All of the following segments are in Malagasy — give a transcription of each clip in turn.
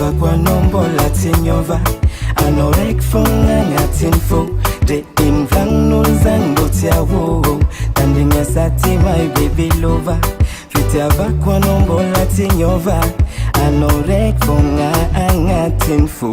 va kwa nombo latinyova anorek fonga ngatinfo de imvang nulzango tiawo tandinga sati my baby lover fitia va kwa nombo latinyova anorek fonga ngatinfo.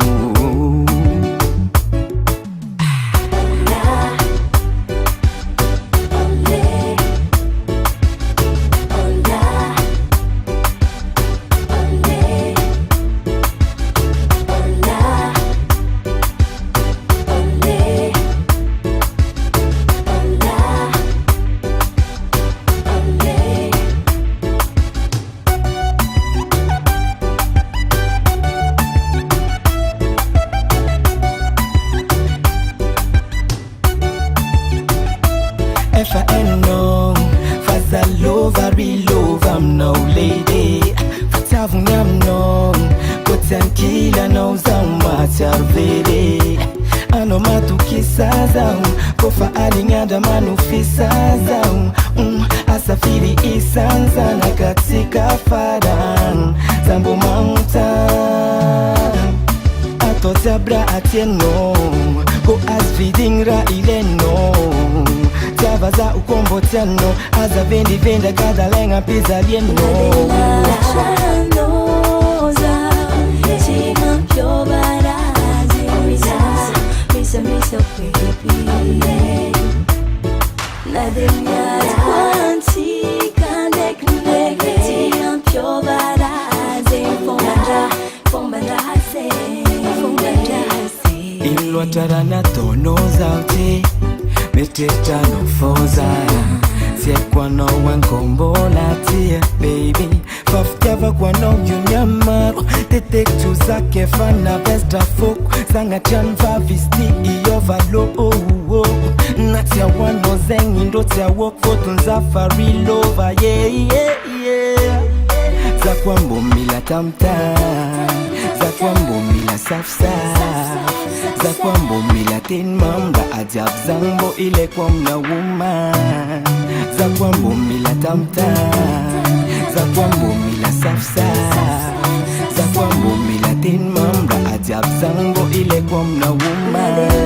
If I ain't no, fast I love, I real love, I'm no lady. Fatavung I'm no, but I'm killer no matter very. I know matu kisaza, kofa alingada manu fisaza. Asafiri isanza na katika fadan, zambo mountain. Ato zabra atieno, go as feeding ra ile no. Vaza ukombo tiano aza vendi venda kada lenga pizza lieno noza chima pyo barazi misa baby na denya kwanti kande kunege chima pyo barazi fombanda hase ilwa tarana tono zauti Meteta no foza Siya kwa no wankombo latia baby Faftiava kwa no yunyamaru Tetek tu zake fana besta folk Sanga chan vavisti iyo valo Natia wano zengi ndo tia walk photo nzafari lova yeah Za kwa mbomila tamtam Za kwa mbomila safsa Za kwa mbomila tin mamba ajab zambo ile kwa mna woman Za kwa mbomila tamtam Za kwa mbomila safsa Za kwa mbomila tin mamba ajab zambo ile kwa mna woman